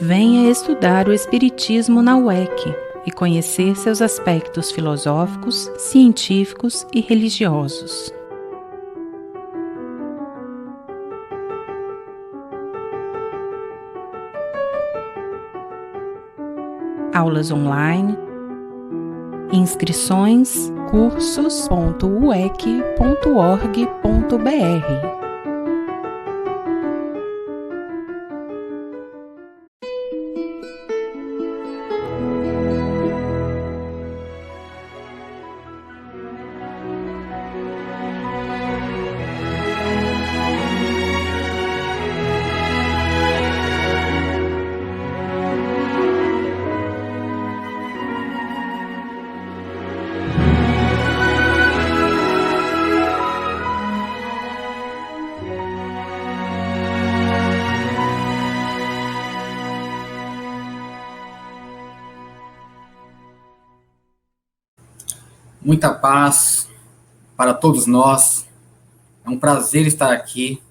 Venha estudar o Espiritismo na UEC e conhecer seus aspectos filosóficos, científicos e religiosos. Aulas online, inscrições cursos.uec.org.br. Muita paz para todos nós. É um prazer estar aqui,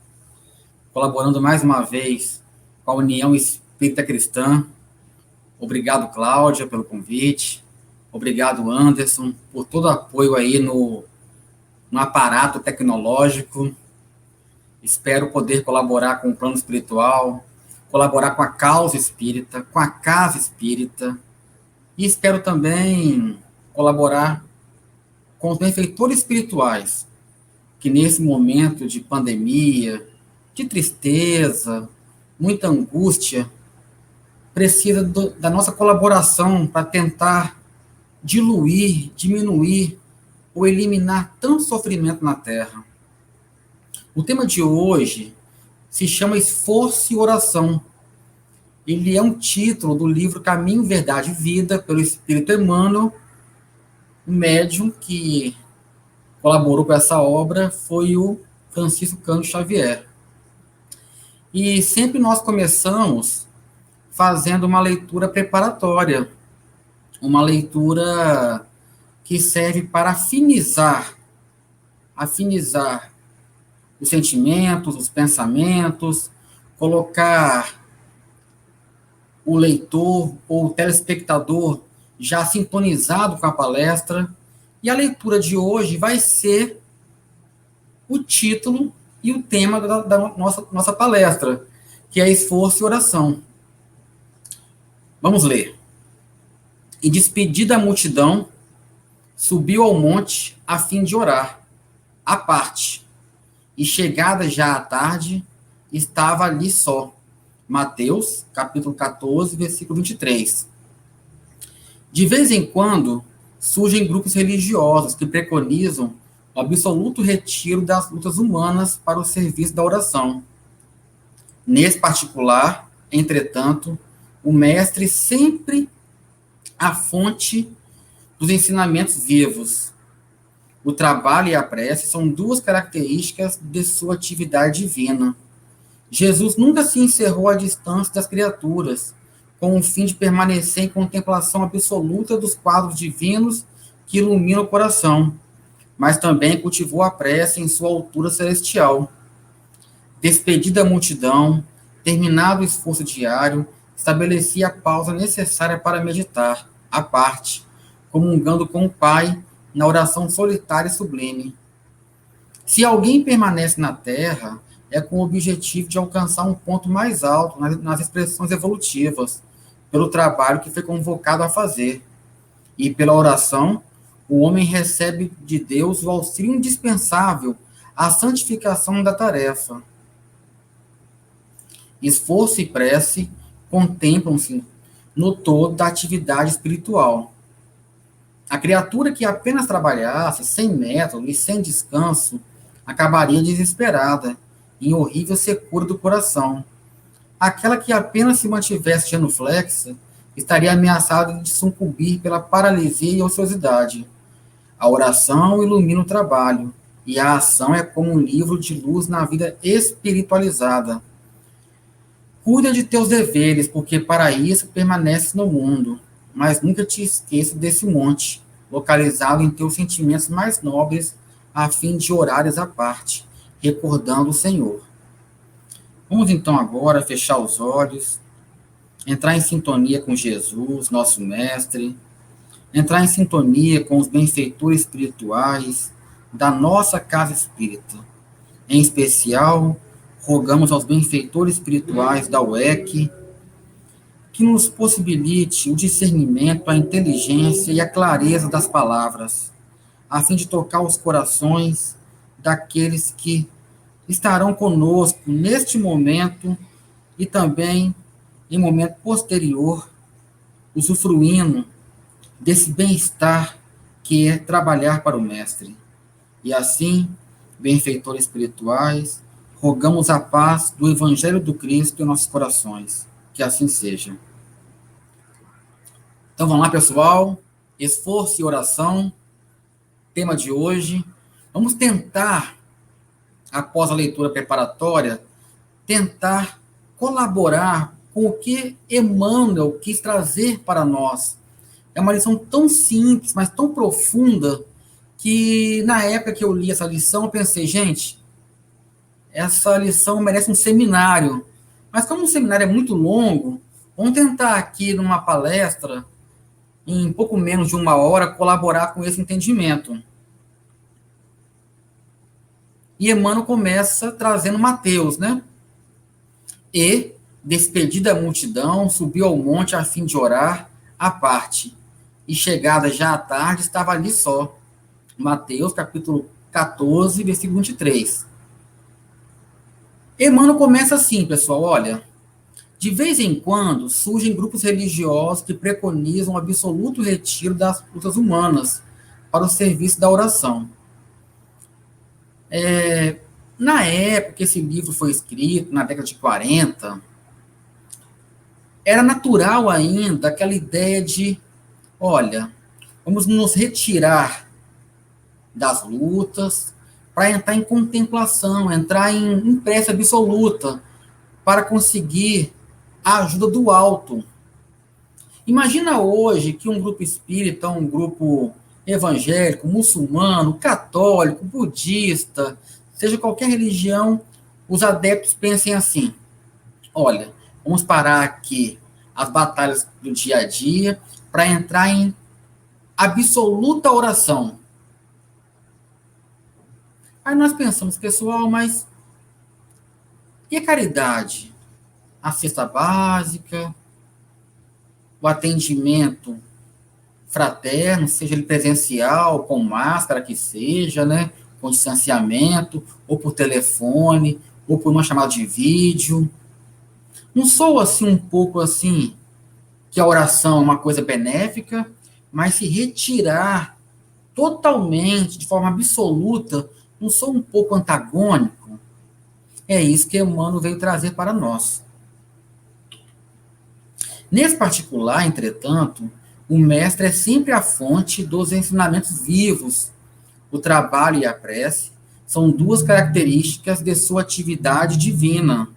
colaborando mais uma vez com a União Espírita Cristã. Obrigado, Cláudia, pelo convite. Obrigado, Anderson, por todo o apoio aí no aparato tecnológico. Espero poder colaborar com o plano espiritual, colaborar com a causa espírita, com a casa espírita. E espero também colaborar com os benfeitores espirituais, que nesse momento de pandemia, de tristeza, muita angústia, precisa da nossa colaboração para tentar diluir, diminuir ou eliminar tanto sofrimento na Terra. O tema de hoje se chama Esforço e Oração. Ele é um título do livro Caminho, Verdade e Vida, pelo Espírito Emmanuel. O médium que colaborou com essa obra foi o Francisco Cândido Xavier. E sempre nós começamos fazendo uma leitura preparatória, uma leitura que serve para afinizar os sentimentos, os pensamentos, colocar o leitor ou o telespectador já sintonizado com a palestra. E a leitura de hoje vai ser o título e o tema da nossa palestra, que é Esforço e Oração. Vamos ler. E despedida a multidão, subiu ao monte a fim de orar, à parte. E chegada já à tarde, estava ali só. Mateus, capítulo 14, versículo 23. De vez em quando, surgem grupos religiosos que preconizam o absoluto retiro das lutas humanas para o serviço da oração. Nesse particular, entretanto, o mestre sempre a fonte dos ensinamentos vivos. O trabalho e a prece são duas características de sua atividade divina. Jesus nunca se encerrou à distância das criaturas, com o fim de permanecer em contemplação absoluta dos quadros divinos que iluminam o coração, mas também cultivou a prece em sua altura celestial. Despedida a multidão, terminado o esforço diário, estabelecia a pausa necessária para meditar, à parte, comungando com o Pai na oração solitária e sublime. Se alguém permanece na Terra, é com o objetivo de alcançar um ponto mais alto nas expressões evolutivas, pelo trabalho que foi convocado a fazer. E pela oração, o homem recebe de Deus o auxílio indispensável à santificação da tarefa. Esforço e prece contemplam-se no todo da atividade espiritual. A criatura que apenas trabalhasse, sem método e sem descanso, acabaria desesperada, em horrível secura do coração. Aquela que apenas se mantivesse genuflexa, estaria ameaçada de sucumbir pela paralisia e ociosidade. A oração ilumina o trabalho, e a ação é como um livro de luz na vida espiritualizada. Cuida de teus deveres, porque para isso permaneces no mundo, mas nunca te esqueça desse monte, localizado em teus sentimentos mais nobres, a fim de orares à parte, recordando o Senhor. Vamos então agora fechar os olhos, entrar em sintonia com Jesus, nosso mestre, entrar em sintonia com os benfeitores espirituais da nossa casa espírita. Em especial, rogamos aos benfeitores espirituais da UEC que nos possibilite o discernimento, a inteligência e a clareza das palavras, a fim de tocar os corações daqueles que estarão conosco neste momento e também em momento posterior, usufruindo desse bem-estar que é trabalhar para o Mestre. E assim, benfeitores espirituais, rogamos a paz do Evangelho do Cristo em nossos corações. Que assim seja. Então vamos lá, pessoal. Esforço e oração. Tema de hoje. Vamos tentar, após a leitura preparatória, tentar colaborar com o que Emmanuel quis trazer para nós. É uma lição tão simples, mas tão profunda, que na época que eu li essa lição, eu pensei, gente, essa lição merece um seminário. Mas como um seminário é muito longo, vamos tentar aqui numa palestra, em pouco menos de 1 hora, colaborar com esse entendimento. E Emmanuel começa trazendo Mateus, né? E, despedida a multidão, subiu ao monte a fim de orar à parte. E chegada já à tarde, estava ali só. Mateus, capítulo 14, versículo 23. Emmanuel começa assim, pessoal, olha, de vez em quando surgem grupos religiosos que preconizam o absoluto retiro das lutas humanas para o serviço da oração. Na época que esse livro foi escrito, na década de 40, era natural ainda aquela ideia de, olha, vamos nos retirar das lutas para entrar em contemplação, entrar em prece absoluta, para conseguir a ajuda do alto. Imagina hoje que um grupo espírita, um grupo evangélico, muçulmano, católico, budista, seja qualquer religião, os adeptos pensem assim, olha, vamos parar aqui as batalhas do dia a dia para entrar em absoluta oração. Aí nós pensamos, pessoal, mas e a caridade? A cesta básica, o atendimento fraterno, seja ele presencial, com máscara que seja, né, com distanciamento, ou por telefone, ou por uma chamada de vídeo. Não sou assim um pouco assim que a oração é uma coisa benéfica, mas se retirar totalmente, de forma absoluta, não sou um pouco antagônico? É isso que Emmanuel veio trazer para nós. Nesse particular, entretanto, o mestre é sempre a fonte dos ensinamentos vivos. O trabalho e a prece são duas características de sua atividade divina.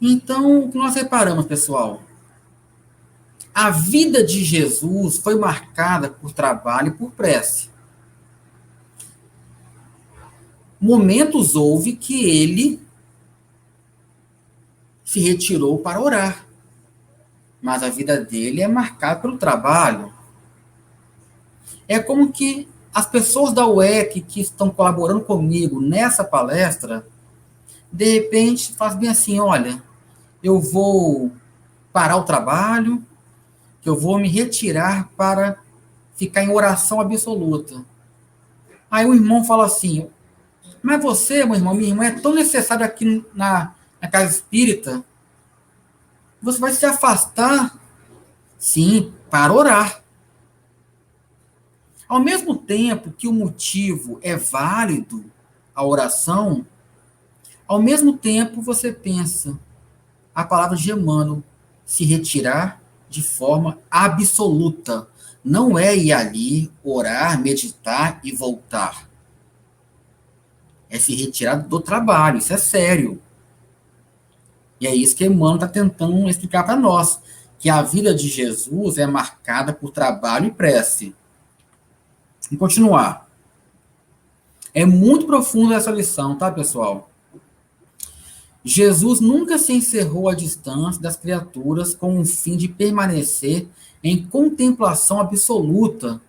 Então, o que nós reparamos, pessoal? A vida de Jesus foi marcada por trabalho e por prece. Momentos houve que ele se retirou para orar. Mas a vida dele é marcada pelo trabalho. É como que as pessoas da UEC que estão colaborando comigo nessa palestra, de repente, fazem bem assim, olha, eu vou parar o trabalho, que eu vou me retirar para ficar em oração absoluta. Aí o irmão fala assim, mas você, meu irmão, minha irmã, é tão necessário aqui na casa espírita, você vai se afastar, sim, para orar. Ao mesmo tempo que o motivo é válido, a oração, ao mesmo tempo você pensa, a palavra de Emmanuel, se retirar de forma absoluta. Não é ir ali, orar, meditar e voltar. É se retirar do trabalho, isso é sério. E é isso que Emmanuel está tentando explicar para nós, que a vida de Jesus é marcada por trabalho e prece. Vamos continuar. É muito profunda essa lição, tá, pessoal? Jesus nunca se encerrou à distância das criaturas com o fim de permanecer em contemplação absoluta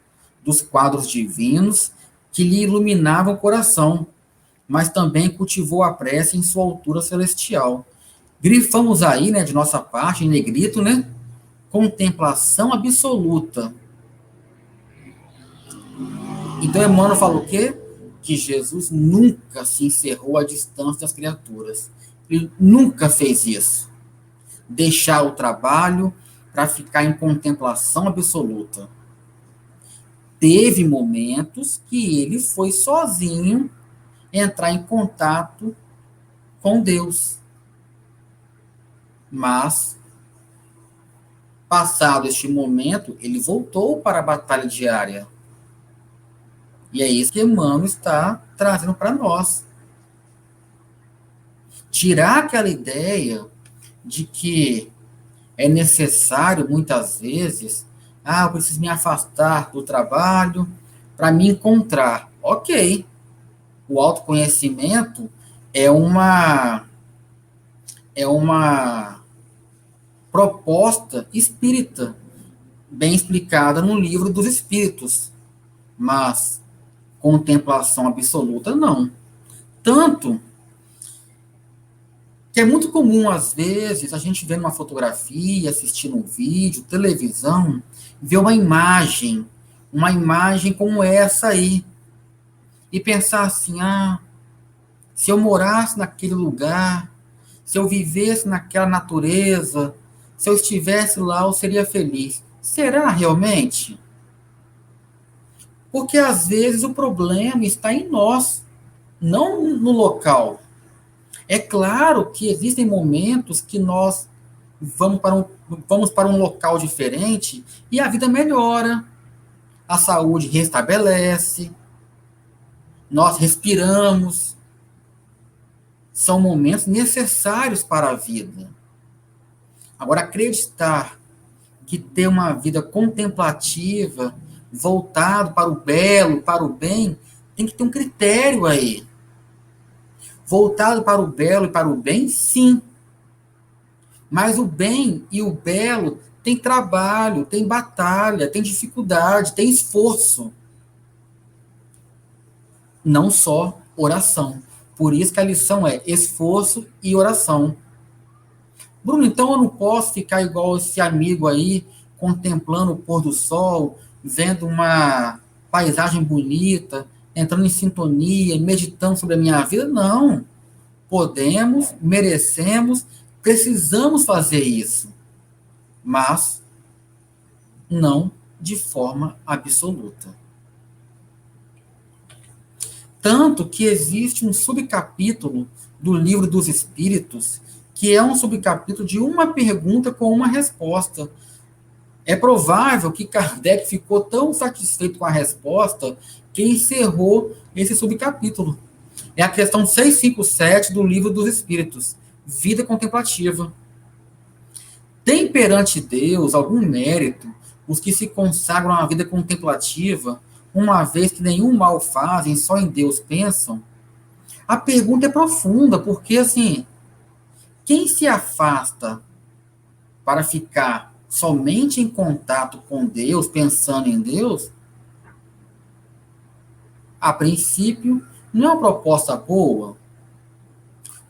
dos quadros divinos que lhe iluminavam o coração, mas também cultivou a prece em sua altura celestial. Grifamos aí, né, de nossa parte, em negrito, né? Contemplação absoluta. Então, Emmanuel falou o quê? Que Jesus nunca se encerrou à distância das criaturas. Ele nunca fez isso. Deixar o trabalho para ficar em contemplação absoluta. Teve momentos que ele foi sozinho entrar em contato com Deus. Mas, passado este momento, ele voltou para a batalha diária. E é isso que Emmanuel está trazendo para nós. Tirar aquela ideia de que é necessário, muitas vezes, eu preciso me afastar do trabalho para me encontrar. Ok. O autoconhecimento é uma proposta espírita, bem explicada no Livro dos Espíritos. Mas contemplação absoluta, não. Tanto que é muito comum, às vezes, a gente ver uma fotografia, assistindo um vídeo, televisão, ver uma imagem como essa aí, e pensar assim, se eu morasse naquele lugar, se eu vivesse naquela natureza, se eu estivesse lá, eu seria feliz. Será realmente? Porque, às vezes, o problema está em nós, não no local. É claro que existem momentos que nós vamos para um local diferente e a vida melhora, a saúde restabelece, nós respiramos. São momentos necessários para a vida. Agora, acreditar que ter uma vida contemplativa, voltado para o belo, para o bem, tem que ter um critério aí. Voltado para o belo e para o bem, sim. Mas o bem e o belo tem trabalho, tem batalha, tem dificuldade, tem esforço. Não só oração. Por isso que a lição é esforço e oração. Bruno, então eu não posso ficar igual esse amigo aí, contemplando o pôr do sol, vendo uma paisagem bonita, entrando em sintonia, meditando sobre a minha vida? Não. Podemos, merecemos, precisamos fazer isso. Mas não de forma absoluta. Tanto que existe um subcapítulo do Livro dos Espíritos, que é um subcapítulo de uma pergunta com uma resposta. É provável que Kardec ficou tão satisfeito com a resposta que encerrou esse subcapítulo. É a questão 657 do Livro dos Espíritos, Vida Contemplativa. Tem perante Deus algum mérito os que se consagram à vida contemplativa, uma vez que nenhum mal fazem, só em Deus pensam? A pergunta é profunda, porque, assim, quem se afasta para ficar somente em contato com Deus, pensando em Deus, a princípio, não é uma proposta boa,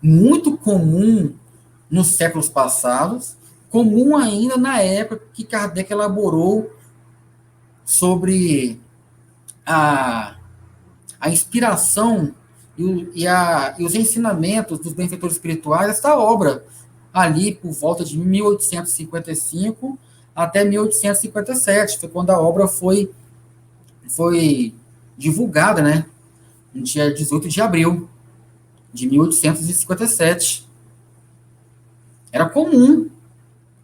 muito comum nos séculos passados, comum ainda na época que Kardec elaborou sobre a inspiração e os ensinamentos dos benfeitores espirituais, esta obra, ali por volta de 1855 até 1857, foi quando a obra foi divulgada, né, no dia 18 de abril de 1857. Era comum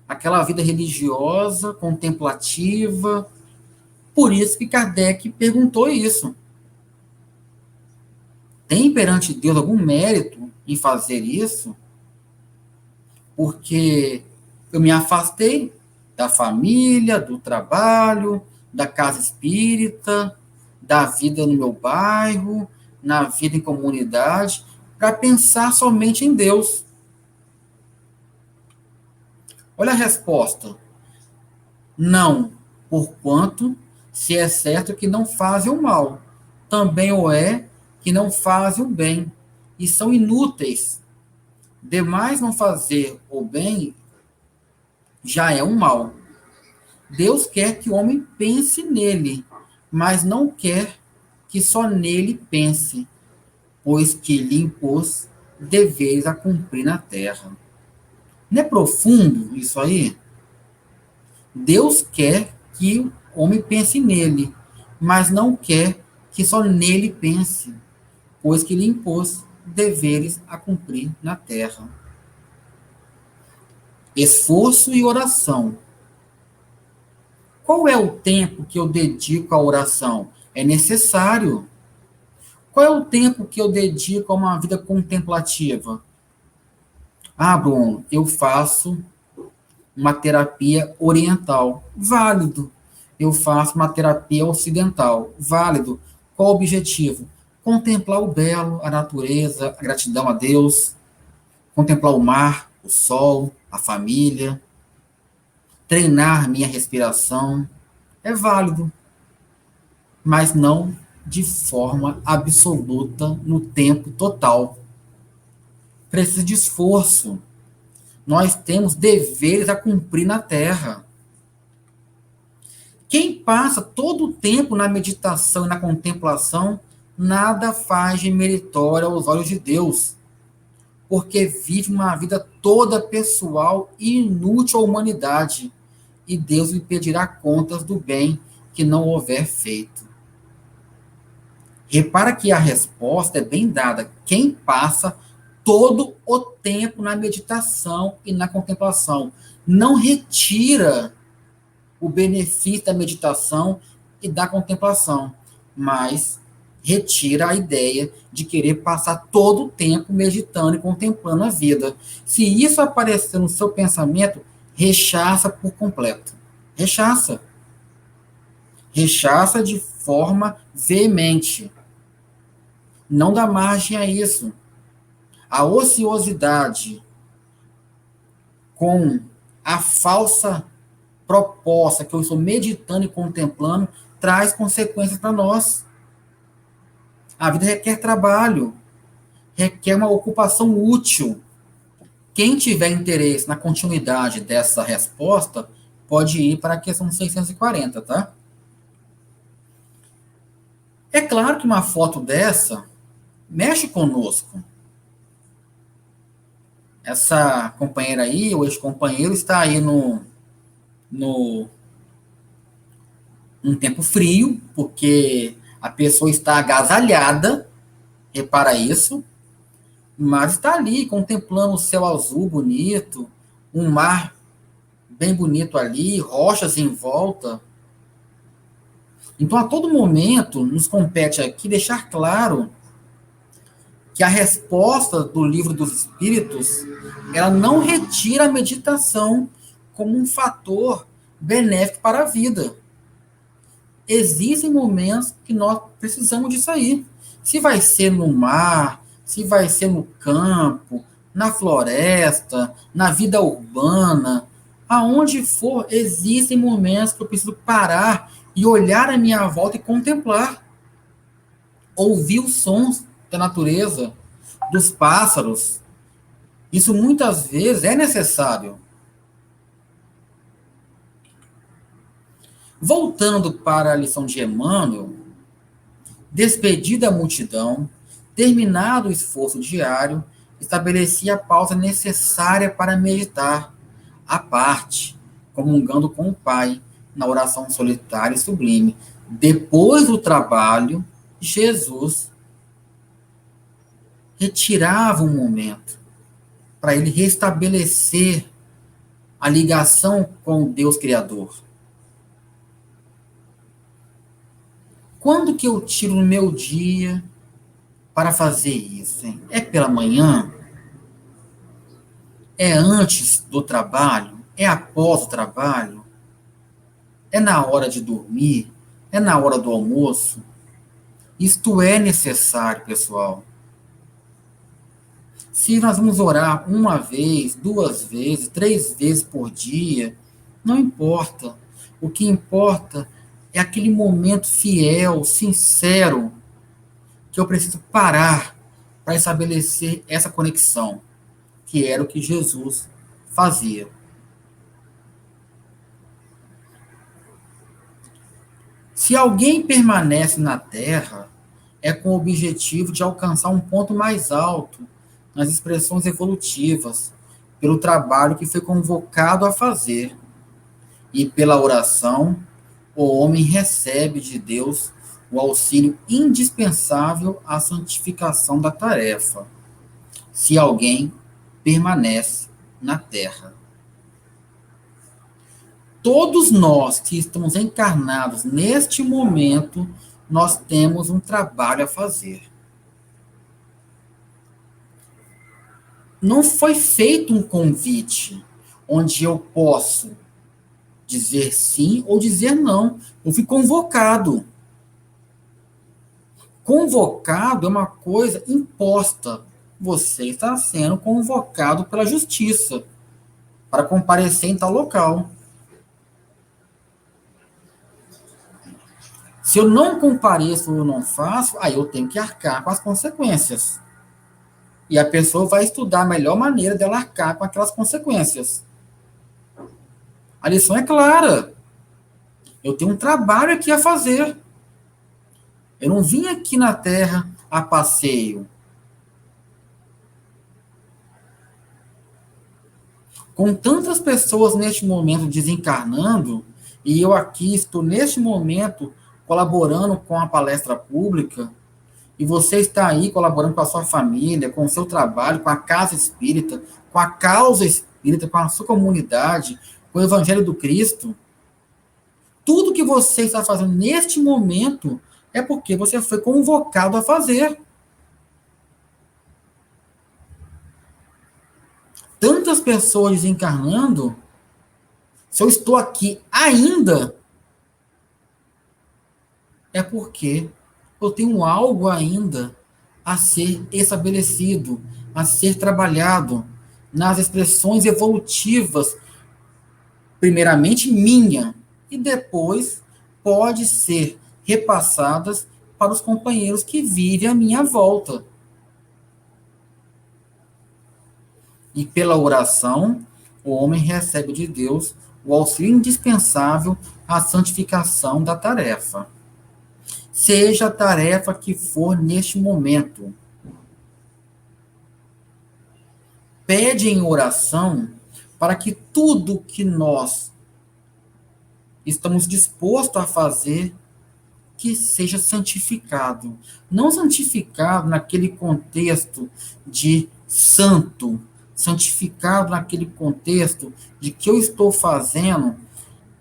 aquela vida religiosa, contemplativa. Por isso que Kardec perguntou isso. Tem perante Deus algum mérito em fazer isso? Porque eu me afastei da família, do trabalho, da casa espírita, da vida no meu bairro, na vida em comunidade, para pensar somente em Deus. Olha a resposta. Não, porquanto, se é certo que não fazem o mal, também o é que não fazem o bem, e são inúteis. Demais não fazer o bem já é um mal. Deus quer que o homem pense nele, mas não quer que só nele pense, pois que lhe impôs deveres a cumprir na terra. Não é profundo isso aí? Deus quer que o homem pense nele, mas não quer que só nele pense, pois que lhe impôs deveres a cumprir na terra. Esforço e oração. Qual é o tempo que eu dedico à oração? É necessário. Qual é o tempo que eu dedico a uma vida contemplativa? Ah, Bruno, eu faço uma terapia oriental. Válido. Eu faço uma terapia ocidental. Válido. Qual o objetivo? Contemplar o belo, a natureza, a gratidão a Deus, contemplar o mar, o sol, a família, treinar minha respiração. É válido, mas não de forma absoluta no tempo total. Precisa de esforço. Nós temos deveres a cumprir na Terra. Quem passa todo o tempo na meditação e na contemplação, nada faz de meritório aos olhos de Deus, porque vive uma vida toda pessoal e inútil à humanidade, e Deus lhe pedirá contas do bem que não houver feito. Repara que a resposta é bem dada. Quem passa todo o tempo na meditação e na contemplação não retira o benefício da meditação e da contemplação, mas retira a ideia de querer passar todo o tempo meditando e contemplando a vida. Se isso aparecer no seu pensamento, rechaça por completo. Rechaça. Rechaça de forma veemente. Não dá margem a isso. A ociosidade com a falsa proposta que eu estou meditando e contemplando traz consequências para nós. A vida requer trabalho, requer uma ocupação útil. Quem tiver interesse na continuidade dessa resposta, pode ir para a questão 640, tá? É claro que uma foto dessa mexe conosco. Essa companheira aí, ou ex-companheiro, está aí no um tempo frio, porque a pessoa está agasalhada, repara isso, mas está ali contemplando o céu azul bonito, um mar bem bonito ali, rochas em volta. Então, a todo momento, nos compete aqui deixar claro que a resposta do livro dos Espíritos, ela não retira a meditação como um fator benéfico para a vida. Existem momentos que nós precisamos disso aí. Se vai ser no mar, se vai ser no campo, na floresta, na vida urbana, aonde for, existem momentos que eu preciso parar e olhar à minha volta e contemplar. Ouvir os sons da natureza, dos pássaros. Isso muitas vezes é necessário. Voltando para a lição de Emmanuel, despedida a multidão, terminado o esforço diário, estabelecia a pausa necessária para meditar, à parte, comungando com o Pai, na oração solitária e sublime. Depois do trabalho, Jesus retirava um momento para ele restabelecer a ligação com o Deus Criador. Quando que eu tiro o meu dia para fazer isso? Hein? É pela manhã? É antes do trabalho? É após o trabalho? É na hora de dormir? É na hora do almoço? Isto é necessário, pessoal. Se nós vamos orar uma vez, duas vezes, três vezes por dia, não importa. O que importa é aquele momento fiel, sincero, que eu preciso parar para estabelecer essa conexão, que era o que Jesus fazia. Se alguém permanece na Terra, é com o objetivo de alcançar um ponto mais alto nas expressões evolutivas, pelo trabalho que foi convocado a fazer. E pela oração, o homem recebe de Deus o auxílio indispensável à santificação da tarefa, se alguém permanece na Terra. Todos nós que estamos encarnados neste momento, nós temos um trabalho a fazer. Não foi feito um convite onde eu posso dizer sim ou dizer não. Eu fui convocado. Convocado é uma coisa imposta. Você está sendo convocado pela justiça para comparecer em tal local. Se eu não compareço ou não faço, aí eu tenho que arcar com as consequências. E a pessoa vai estudar a melhor maneira dela arcar com aquelas consequências. A lição é clara. Eu tenho um trabalho aqui a fazer. Eu não vim aqui na Terra a passeio. Com tantas pessoas neste momento desencarnando, e eu aqui estou neste momento colaborando com a palestra pública, e você está aí colaborando com a sua família, com o seu trabalho, com a casa espírita, com a causa espírita, com a sua comunidade, com o Evangelho do Cristo, tudo que você está fazendo neste momento é porque você foi convocado a fazer. Tantas pessoas desencarnando, se eu estou aqui ainda, é porque eu tenho algo ainda a ser estabelecido, a ser trabalhado nas expressões evolutivas, primeiramente minha, e depois pode ser repassadas para os companheiros que vivem à minha volta. E pela oração, o homem recebe de Deus o auxílio indispensável à santificação da tarefa. Seja a tarefa que for neste momento. Pede em oração para que tudo que nós estamos dispostos a fazer, que seja santificado. Não santificado naquele contexto de santo, santificado naquele contexto de que eu estou fazendo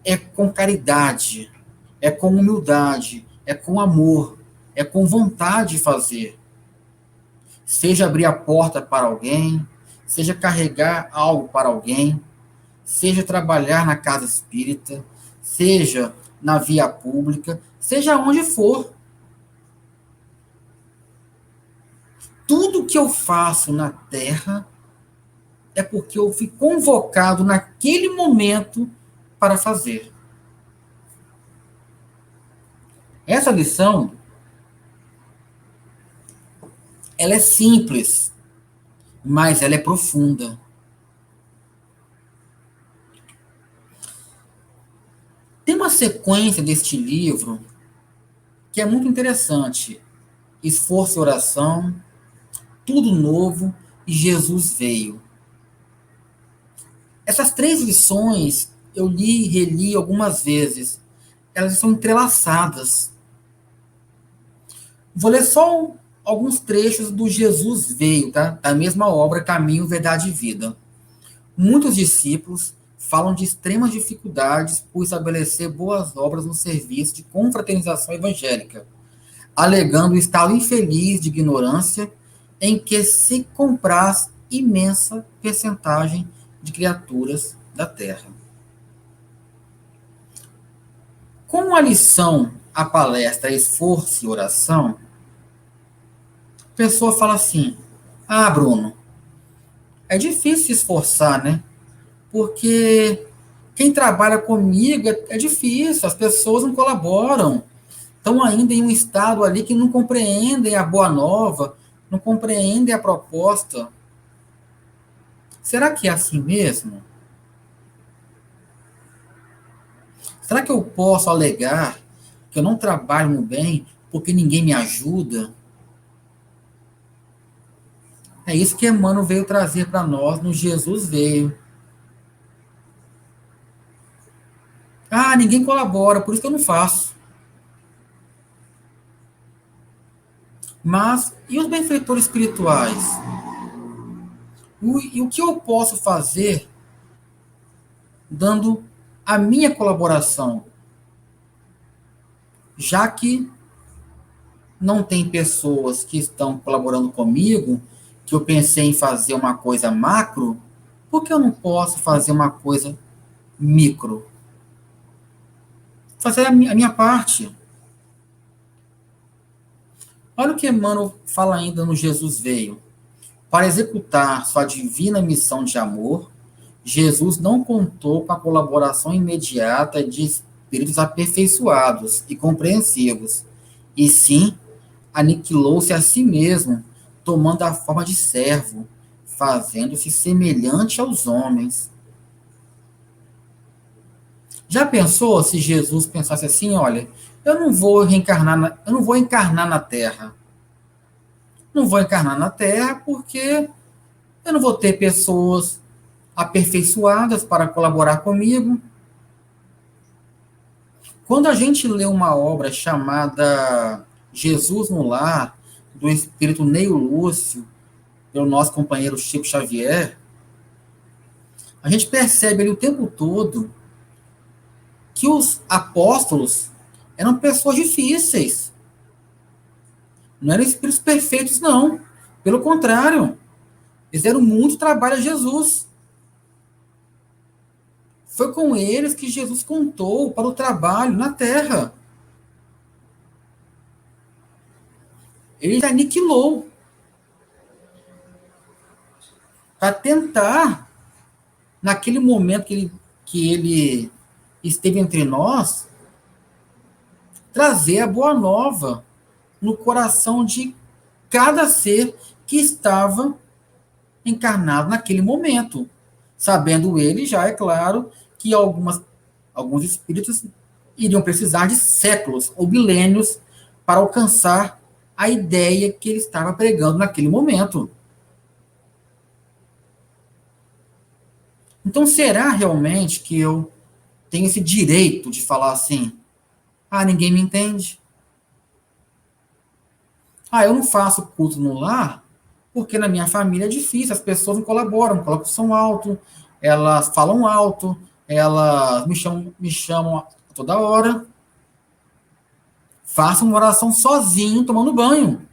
é com caridade, é com humildade, é com amor, é com vontade de fazer. Seja abrir a porta para alguém, seja carregar algo para alguém, seja trabalhar na casa espírita, seja na via pública, seja onde for. Tudo que eu faço na Terra é porque eu fui convocado naquele momento para fazer. Essa lição, ela é simples, mas ela é profunda. Tem uma sequência deste livro que é muito interessante. Esforço e oração, tudo novo e Jesus veio. Essas três lições eu li e reli algumas vezes. Elas são entrelaçadas. Vou ler só alguns trechos do Jesus Veio, tá? Da mesma obra Caminho, Verdade e Vida. Muitos discípulos falam de extremas dificuldades por estabelecer boas obras no serviço de confraternização evangélica, alegando o estado infeliz de ignorância em que se compraz imensa percentagem de criaturas da Terra. Como a lição, a palestra, esforço e oração, a pessoa fala assim: ah, Bruno, é difícil se esforçar, né? Porque quem trabalha comigo é difícil, as pessoas não colaboram. Estão ainda em um estado ali que não compreendem a boa nova, não compreendem a proposta. Será que é assim mesmo? Será que eu posso alegar que eu não trabalho no bem porque ninguém me ajuda? É isso que Emmanuel veio trazer para nós no Jesus Veio. Ah, ninguém colabora, por isso que eu não faço. Mas, e os benfeitores espirituais? E o que eu posso fazer dando a minha colaboração? Já que não tem pessoas que estão colaborando comigo, que eu pensei em fazer uma coisa macro, por que eu não posso fazer uma coisa micro? Fazer a minha parte. Olha o que Emmanuel fala ainda no Jesus Veio. Para executar sua divina missão de amor, Jesus não contou com a colaboração imediata de espíritos aperfeiçoados e compreensivos, e sim aniquilou-se a si mesmo, tomando a forma de servo, fazendo-se semelhante aos homens. Já pensou se Jesus pensasse assim, olha, eu não vou encarnar na Terra. Não vou encarnar na Terra porque eu não vou ter pessoas aperfeiçoadas para colaborar comigo. Quando a gente lê uma obra chamada Jesus no Lar, do espírito Neio Lúcio, pelo nosso companheiro Chico Xavier, a gente percebe ali o tempo todo que os apóstolos eram pessoas difíceis. Não eram espíritos perfeitos, não. Pelo contrário, eles deram muito trabalho a Jesus. Foi com eles que Jesus contou para o trabalho na terra. Ele aniquilou para tentar, naquele momento que ele esteve entre nós, trazer a boa nova no coração de cada ser que estava encarnado naquele momento. Sabendo ele, já é claro, que alguns espíritos iriam precisar de séculos ou milênios para alcançar a ideia que ele estava pregando naquele momento. Então, será realmente que eu tenho esse direito de falar assim? Ah, ninguém me entende. Ah, eu não faço culto no lar porque na minha família é difícil, as pessoas não colaboram, colocam som alto, elas falam alto, elas me chamam a toda hora. Faça uma oração sozinho, tomando banho.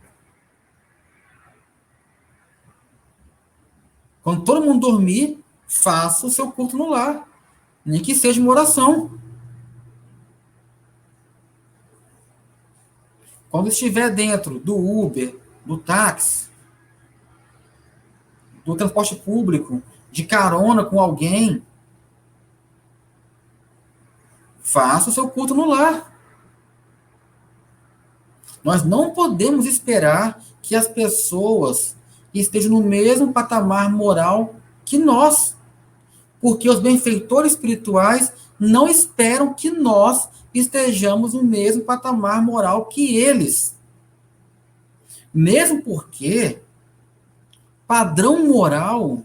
Quando todo mundo dormir, faça o seu culto no lar. Nem que seja uma oração. Quando estiver dentro do Uber, do táxi, do transporte público, de carona com alguém, faça o seu culto no lar. Nós não podemos esperar que as pessoas estejam no mesmo patamar moral que nós, porque os benfeitores espirituais não esperam que nós estejamos no mesmo patamar moral que eles. Mesmo porque padrão moral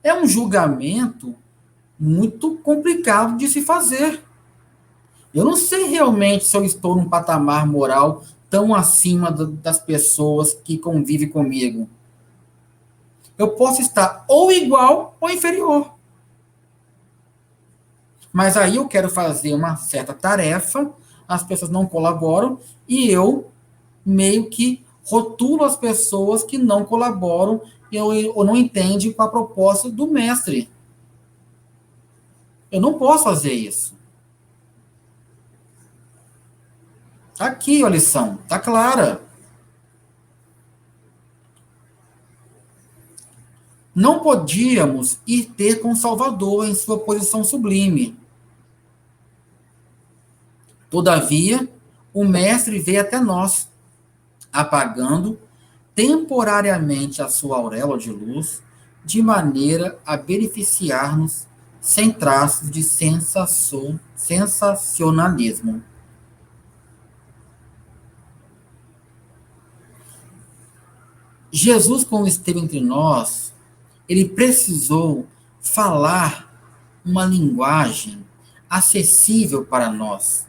é um julgamento muito complicado de se fazer. Eu não sei realmente se eu estou num patamar moral tão acima das pessoas que convivem comigo. Eu posso estar ou igual ou inferior. Mas aí eu quero fazer uma certa tarefa, as pessoas não colaboram e eu meio que rotulo as pessoas que não colaboram ou não entendem com a proposta do mestre. Eu não posso fazer isso. Tá aqui a lição, tá clara. Não podíamos ir ter com o Salvador em sua posição sublime. Todavia, o Mestre veio até nós, apagando temporariamente a sua auréola de luz, de maneira a beneficiar-nos sem traços de sensacionalismo. Jesus, quando esteve entre nós, ele precisou falar uma linguagem acessível para nós.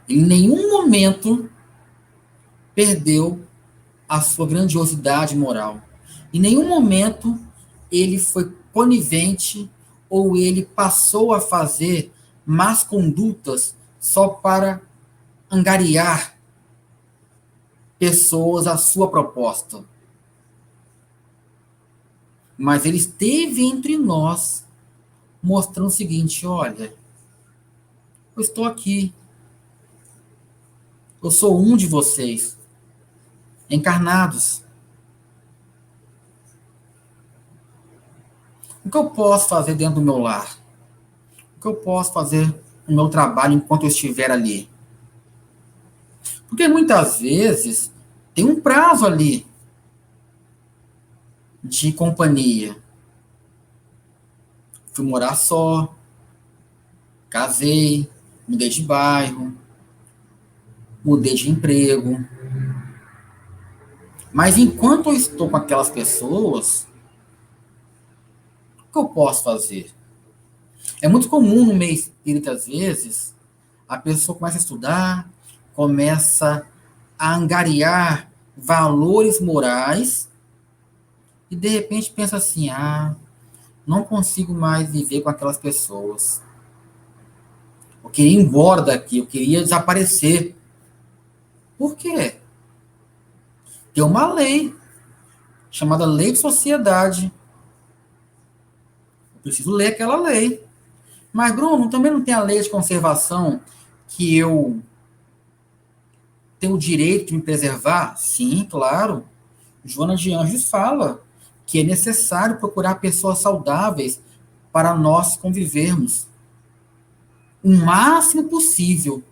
Em nenhum momento perdeu a sua grandiosidade moral. Em nenhum momento ele foi conivente ou ele passou a fazer más condutas só para angariar pessoas à sua proposta. Mas ele esteve entre nós, mostrando o seguinte: olha, eu estou aqui, eu sou um de vocês, encarnados. O que eu posso fazer dentro do meu lar? O que eu posso fazer no meu trabalho enquanto eu estiver ali? Porque muitas vezes tem um prazo ali de companhia. Fui morar só, casei, mudei de bairro, mudei de emprego. Mas enquanto eu estou com aquelas pessoas, o que eu posso fazer? É muito comum no meio espírita, às vezes, a pessoa começa a estudar, começa a angariar valores morais e, de repente, pensa assim: ah, não consigo mais viver com aquelas pessoas. Eu queria ir embora daqui, eu queria desaparecer. Por quê? Tem uma lei chamada Lei de Sociedade. Eu preciso ler aquela lei. Mas, Bruno, também não tem a lei de conservação que eu tenho o direito de me preservar? Sim, claro. Joana de Anjos fala que é necessário procurar pessoas saudáveis para nós convivermos o máximo possível.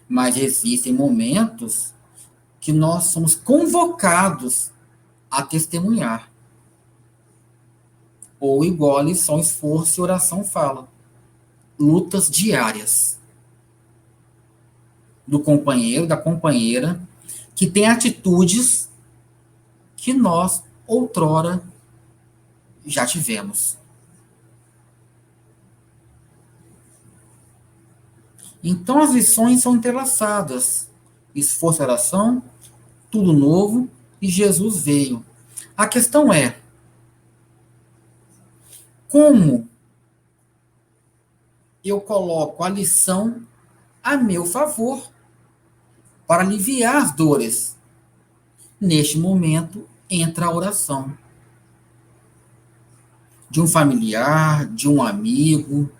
Mas existem momentos que nós somos convocados a testemunhar. Ou igual a lição, esforço e oração fala. Lutas diárias do companheiro, da companheira, que tem atitudes que nós, outrora, já tivemos. Então, as lições são entrelaçadas. Esforço e oração, tudo novo, e Jesus veio. A questão é, como eu coloco a lição a meu favor para aliviar as dores? Neste momento, entra a oração. De um familiar, de um amigo,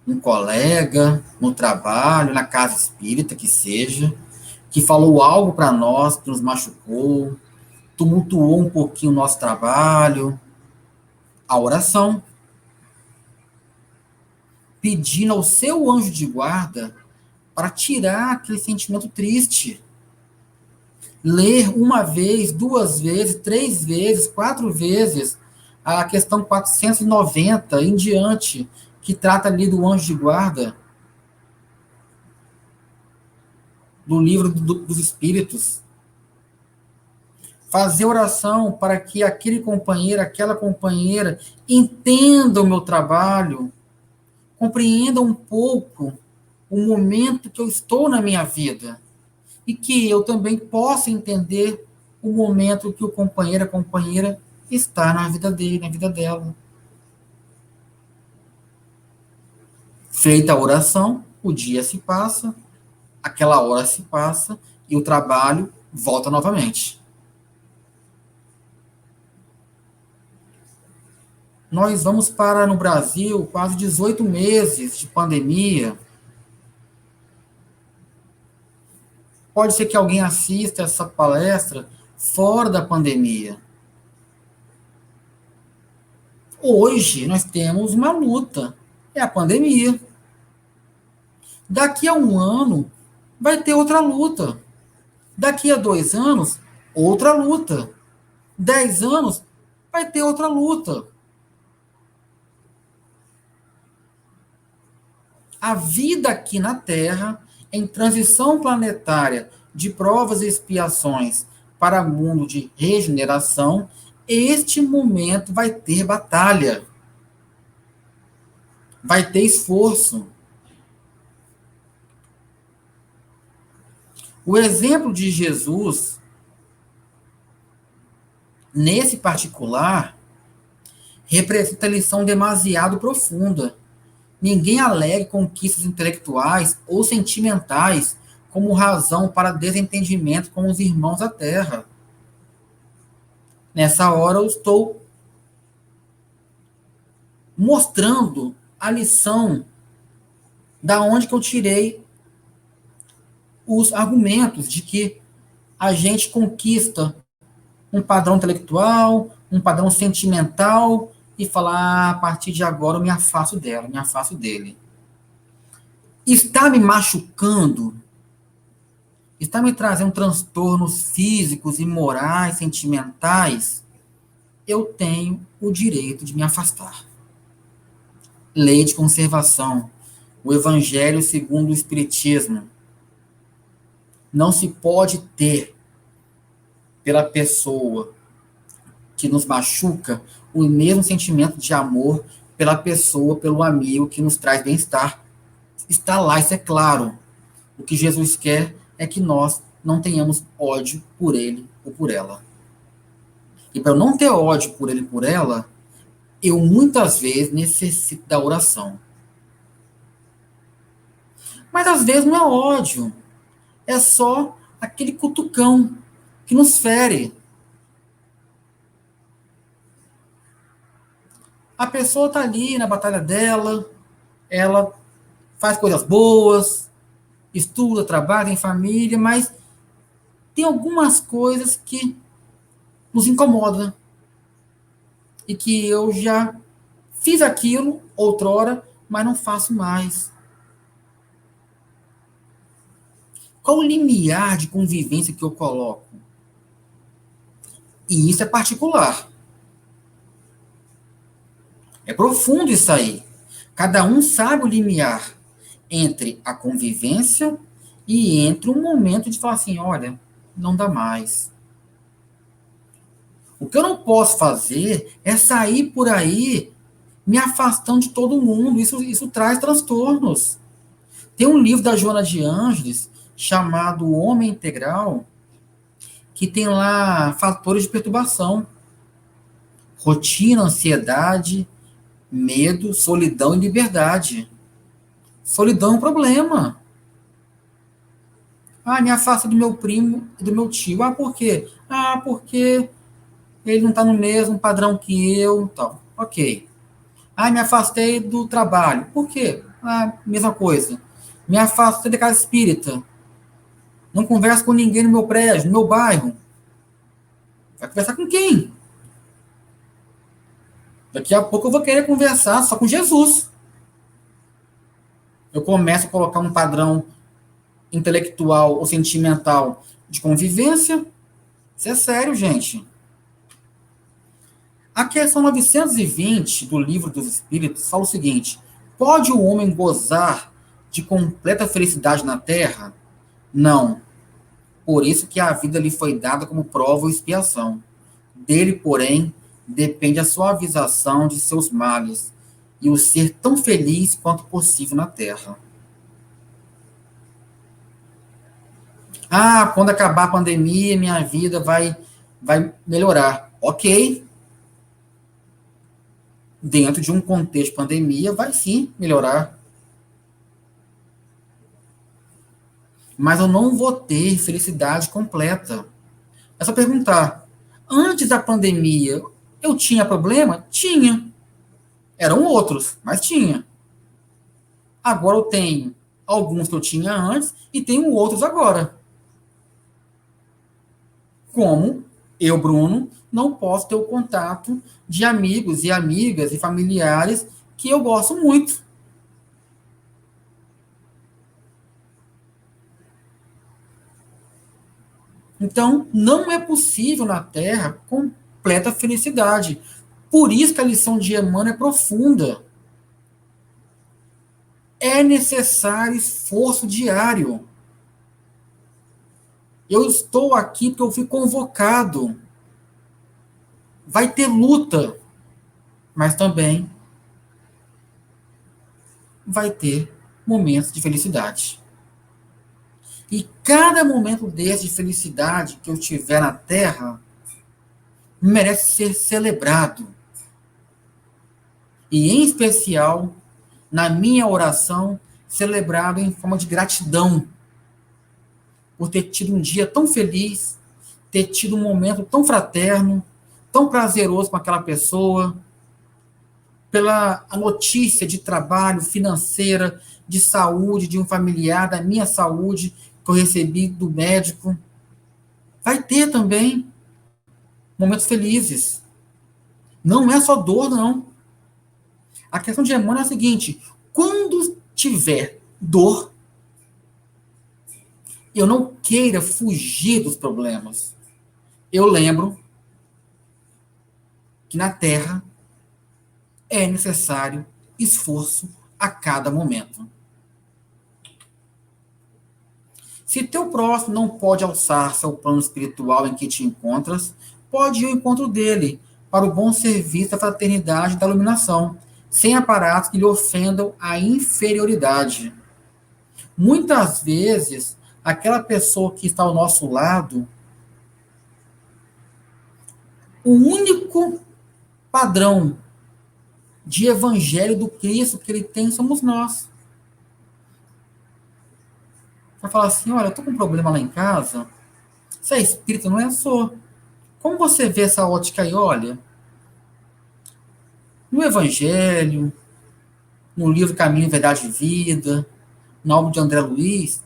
um colega, no trabalho, na casa espírita, que seja, que falou algo para nós, que nos machucou, tumultuou um pouquinho o nosso trabalho. A oração. Pedindo ao seu anjo de guarda para tirar aquele sentimento triste. Ler uma vez, duas vezes, três vezes, quatro vezes a questão 490 em diante, que trata ali do anjo de guarda, do livro dos Espíritos. Fazer oração para que aquele companheiro, aquela companheira entenda o meu trabalho, compreenda um pouco o momento que eu estou na minha vida e que eu também possa entender o momento que o companheiro, a companheira está na vida dele, na vida dela. Feita a oração, o dia se passa, aquela hora se passa e o trabalho volta novamente. Nós vamos para, no Brasil, quase 18 meses de pandemia. Pode ser que alguém assista essa palestra fora da pandemia. Hoje nós temos uma luta, é a pandemia. Daqui a um ano vai ter outra luta. Daqui a 2 anos, outra luta. 10 anos, vai ter outra luta. A vida aqui na Terra, em transição planetária de provas e expiações para mundo de regeneração, este momento vai ter batalha. Vai ter esforço. O exemplo de Jesus, nesse particular, representa lição demasiado profunda. Ninguém alega conquistas intelectuais ou sentimentais como razão para desentendimento com os irmãos da Terra. Nessa hora eu estou mostrando a lição da onde que eu tirei os argumentos de que a gente conquista um padrão intelectual, um padrão sentimental e falar, a partir de agora eu me afasto dela, me afasto dele. Está me machucando, está me trazendo transtornos físicos e morais, sentimentais, eu tenho o direito de me afastar. Lei de conservação, o Evangelho segundo o Espiritismo. Não se pode ter pela pessoa que nos machuca o mesmo sentimento de amor pela pessoa, pelo amigo que nos traz bem-estar. Está lá, isso é claro. O que Jesus quer é que nós não tenhamos ódio por ele ou por ela. E para eu não ter ódio por ele e por ela, eu muitas vezes necessito da oração. Mas às vezes não é ódio. É só aquele cutucão que nos fere. A pessoa está ali na batalha dela, ela faz coisas boas, estuda, trabalha, tem família, mas tem algumas coisas que nos incomodam. E que eu já fiz aquilo outrora, mas não faço mais. Qual o limiar de convivência que eu coloco? E isso é particular. É profundo isso aí. Cada um sabe o limiar entre a convivência e entre um momento de falar assim, olha, não dá mais. O que eu não posso fazer é sair por aí me afastando de todo mundo. Isso traz transtornos. Tem um livro da Joana de Ângeles chamado O Homem Integral, que tem lá fatores de perturbação. Rotina, ansiedade, medo, solidão e liberdade. Solidão é um problema. Ah, me afasta do meu primo e do meu tio. Ah, por quê? Ah, porque ele não está no mesmo padrão que eu. Tal. Ok. Ah, me afastei do trabalho. Por quê? Ah, mesma coisa. Me afastei da casa espírita. Não converso com ninguém no meu prédio, no meu bairro. Vai conversar com quem? Daqui a pouco eu vou querer conversar só com Jesus. Eu começo a colocar um padrão intelectual ou sentimental de convivência. Isso é sério, gente. A questão 920 do Livro dos Espíritos fala o seguinte: pode o homem gozar de completa felicidade na Terra? Não. Por isso que a vida lhe foi dada como prova ou expiação. Dele, porém, depende a suavização de seus males e o ser tão feliz quanto possível na Terra. Ah, quando acabar a pandemia, minha vida vai melhorar. Ok. Dentro de um contexto de pandemia, vai sim melhorar. Mas eu não vou ter felicidade completa. É só perguntar. Antes da pandemia, eu tinha problema? Tinha. Eram outros, mas tinha. Agora eu tenho alguns que eu tinha antes e tenho outros agora. Como Eu, Bruno, não posso ter o contato de amigos e amigas e familiares que eu gosto muito. Então, não é possível na Terra completa felicidade. Por isso que a lição de Emmanuel é profunda. É necessário esforço diário. Eu estou aqui porque eu fui convocado. Vai ter luta, mas também vai ter momentos de felicidade. E cada momento desse de felicidade que eu tiver na Terra merece ser celebrado. E, em especial, na minha oração, celebrado em forma de gratidão por ter tido um dia tão feliz, ter tido um momento tão fraterno, tão prazeroso com aquela pessoa, pela a notícia de trabalho, financeira, de saúde, de um familiar, da minha saúde, que eu recebi do médico. Vai ter também momentos felizes. Não é só dor, não. A questão de Emmanuel é a seguinte: quando tiver dor, eu não queira fugir dos problemas. Eu lembro que na Terra é necessário esforço a cada momento. Se teu próximo não pode alçar-se ao plano espiritual em que te encontras, pode ir ao encontro dele, para o bom serviço da fraternidade e da iluminação, sem aparatos que lhe ofendam a inferioridade. Muitas vezes, aquela pessoa que está ao nosso lado, o único padrão de evangelho do Cristo que ele tem somos nós. Vai falar assim: olha, eu estou com um problema lá em casa. Você é espírita, não é? Sou. Como você vê essa ótica aí? Olha, no Evangelho, no livro Caminho, Verdade e Vida, na obra de André Luiz,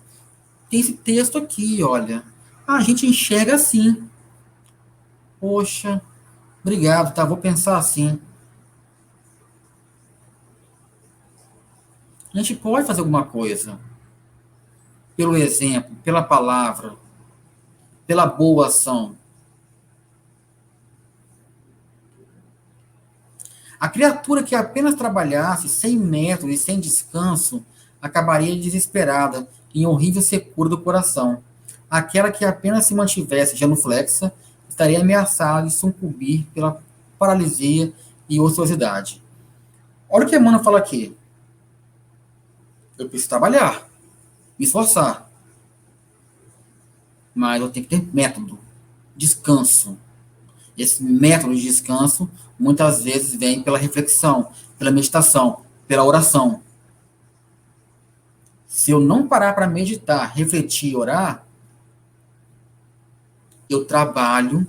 tem esse texto aqui, olha. A gente enxerga assim. Poxa, obrigado, tá? Vou pensar assim. A gente pode fazer alguma coisa. Pelo exemplo, pela palavra, pela boa ação. A criatura que apenas trabalhasse sem método e sem descanso acabaria desesperada, em horrível secura do coração. Aquela que apenas se mantivesse genuflexa estaria ameaçada de sucumbir pela paralisia e ociosidade. Olha o que Emmanuel fala aqui. Eu preciso trabalhar, me esforçar, mas eu tenho que ter método, descanso. Esse método de descanso muitas vezes vem pela reflexão, pela meditação, pela oração. Se eu não parar para meditar, refletir e orar, eu trabalho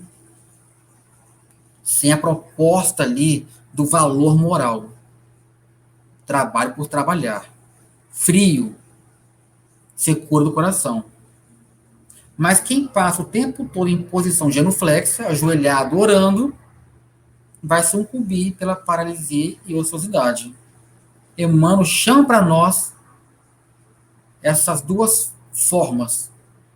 sem a proposta ali do valor moral. Trabalho por trabalhar. Frio, secura do coração. Mas quem passa o tempo todo em posição genuflexa, ajoelhado, orando, vai sucumbir pela paralisia e ociosidade. Emmanuel chama para nós essas duas formas,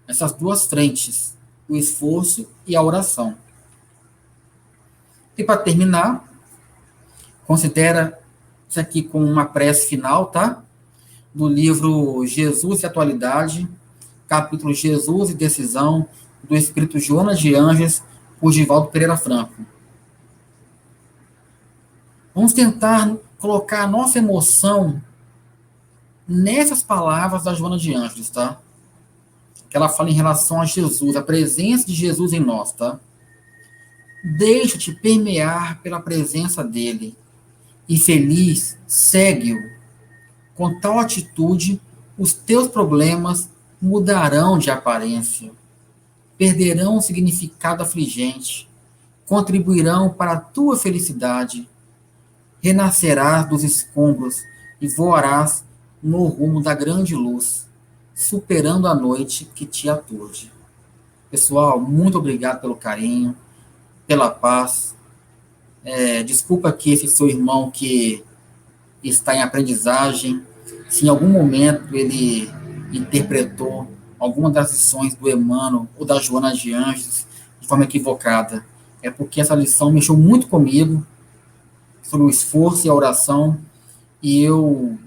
essas duas frentes, o esforço e a oração. E para terminar, considera isso aqui como uma prece final, tá? Do livro Jesus e Atualidade, capítulo Jesus e Decisão, do Espírito Joana de Anjos, por Divaldo Pereira Franco. Vamos tentar colocar a nossa emoção nessas palavras da Joana de Anjos, tá? Que ela fala em relação a Jesus, a presença de Jesus em nós, tá? Deixa-te permear pela presença dele e feliz, segue-o. Com tal atitude, os teus problemas mudarão de aparência, perderão o significado afligente, contribuirão para a tua felicidade, renascerás dos escombros e voarás no rumo da grande luz, superando a noite que te aturde. Pessoal, muito obrigado pelo carinho. pela paz. Desculpa que esse seu irmão que está em aprendizagem, se em algum momento ele interpretou alguma das lições do Emmanuel ou da Joana de Anjos de forma equivocada. É porque essa lição mexeu muito comigo sobre o esforço e a oração, e eu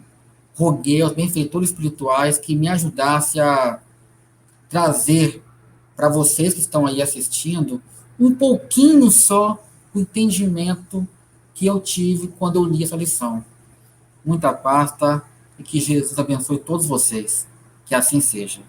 roguei aos benfeitores espirituais que me ajudasse a trazer para vocês que estão aí assistindo um pouquinho só do entendimento que eu tive quando eu li essa lição. Muita paz, tá? E que Jesus abençoe todos vocês. Que assim seja.